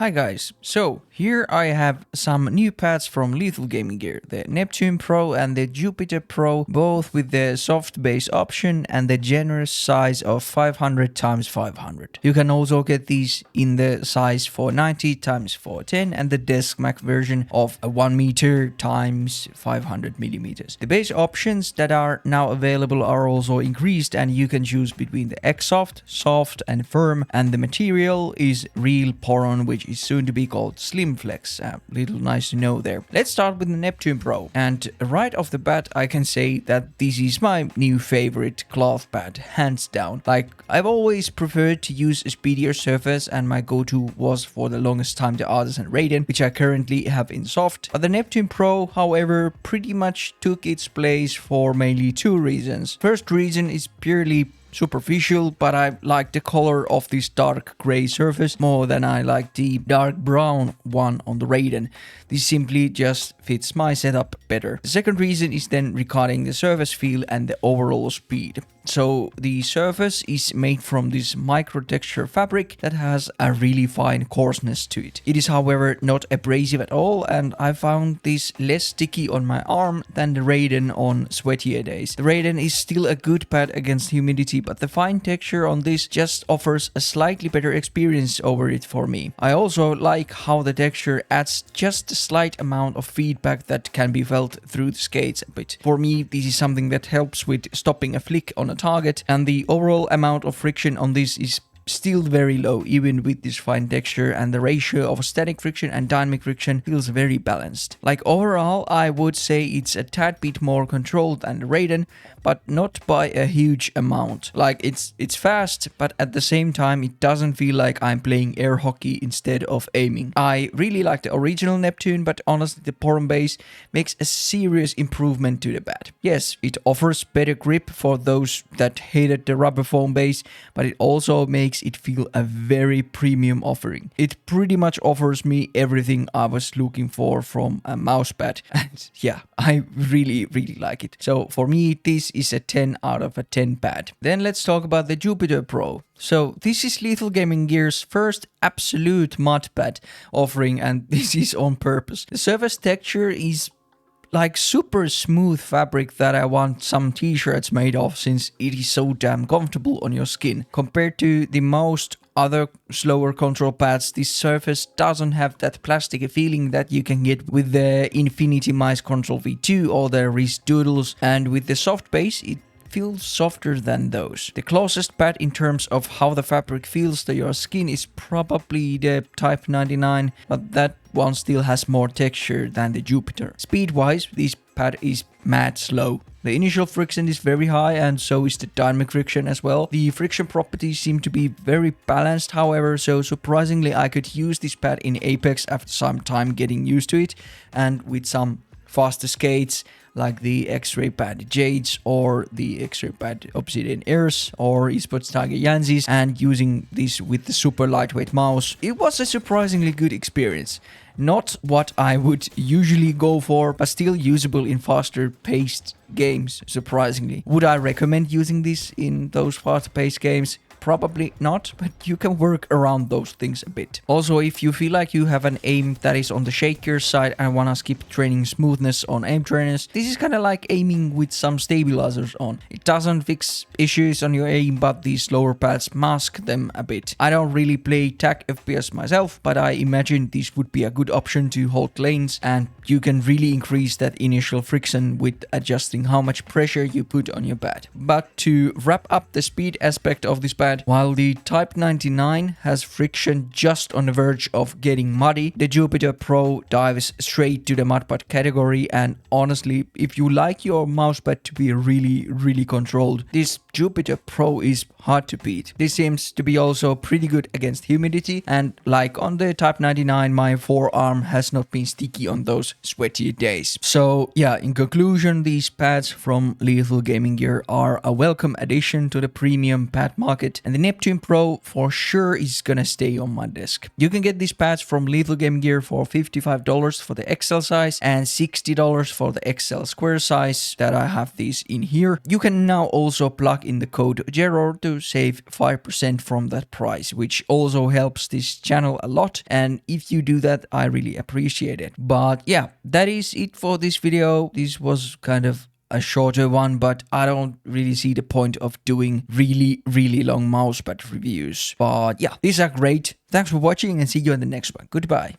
Hi guys, so here I have some new pads from Lethal Gaming Gear, the Neptune Pro and the Jupiter Pro, both with the soft base option and the generous size of 500x500. You can also get these in the size 490x410 and the desk Mac version of a 1 meter times 500 millimeters. The base options that are now available are also increased, and you can choose between the X-Soft, soft and firm, and the material is real poron, which is soon to be called Slim Flex. Little nice to know there. Let's start with the Neptune Pro, and right off the bat I can say that this is my new favorite cloth pad, hands down. Like, I've always preferred to use a speedier surface, and my go-to was for the longest time the Artisan Raiden, which I currently have in soft. But the Neptune Pro, however, pretty much took its place for mainly two reasons. First reason is purely superficial, but I like the color of this dark gray surface more than I like the dark brown one on the Raiden. This simply just fits my setup better. The second reason is then regarding the surface feel and the overall speed. So the surface is made from this micro texture fabric that has a really fine coarseness to it. It is however not abrasive at all, and I found this less sticky on my arm than the Raiden on sweatier days. The Raiden is still a good pad against humidity, but the fine texture on this just offers a slightly better experience over it for me. I also like how the texture adds just a slight amount of feedback that can be felt through the skates a bit. For me, this is something that helps with stopping a flick on a target, and the overall amount of friction on this is still very low even with this fine texture, and the ratio of static friction and dynamic friction feels very balanced. Like, overall I would say it's a tad bit more controlled than the Raiden, but not by a huge amount. Like, it's fast, but at the same time it doesn't feel like I'm playing air hockey instead of aiming. I really like the original Neptune, but honestly the poron base makes a serious improvement to the pad. Yes, it offers better grip for those that hated the rubber foam base, but it also makes it feel a very premium offering. It pretty much offers me everything I was looking for from a mousepad, and yeah, I really like it. So for me this is a 10 out of a 10 pad. Then let's talk about the Jupiter Pro. So this is Lethal Gaming Gear's first absolute mud pad offering, and this is on purpose. The surface texture is like super smooth fabric that I want some t-shirts made of, since it is so damn comfortable on your skin. Compared to the most other slower control pads, this surface doesn't have that plasticky feeling that you can get with the Infinity Mice Control V2 or the wrist doodles, and with the soft base it feels softer than those. The closest pad in terms of how the fabric feels to your skin is probably the Type 99, but that one still has more texture than the Jupiter. Speed-wise, this pad is mad slow. The initial friction is very high, and so is the dynamic friction as well. The friction properties seem to be very balanced, however, so surprisingly I could use this pad in Apex after some time getting used to it, and with some faster skates like the X-Ray Pad Jades or the X-Ray Pad Obsidian Airs or Esports Tiger Yanzis, and using this with the super lightweight mouse, it was a surprisingly good experience. Not what I would usually go for, but still usable in faster paced games, surprisingly. Would I recommend using this in those fast paced games? Probably not, but you can work around those things a bit. Also, if you feel like you have an aim that is on the shakier side and wanna skip training smoothness on aim trainers, this is kinda like aiming with some stabilizers on. It doesn't fix issues on your aim, but these slower pads mask them a bit. I don't really play tag FPS myself, but I imagine this would be a good option to hold lanes, and you can really increase that initial friction with adjusting how much pressure you put on your pad. But to wrap up the speed aspect of this pad, while the Type 99 has friction just on the verge of getting muddy, the Jupiter Pro dives straight to the mudpad category, and honestly, if you like your mousepad to be really controlled, this Jupiter Pro is hard to beat. This seems to be also pretty good against humidity, and like on the Type 99, my forearm has not been sticky on those sweaty days. So yeah, in conclusion, these pads from Lethal Gaming Gear are a welcome addition to the premium pad market. it. And the Neptune Pro for sure is gonna stay on my desk. You can get these pads from Lethal Gaming Gear for $55 for the XL size and $60 for the XL square size that I have these in here. You can now also plug in the code jerrorr to save 5% from that price, which also helps this channel a lot. And if you do that, I really appreciate it. But yeah, that is it for this video. This was kind of a shorter one, but I don't really see the point of doing really long mousepad reviews. But yeah, these are great. Thanks for watching and see you in the next one. Goodbye.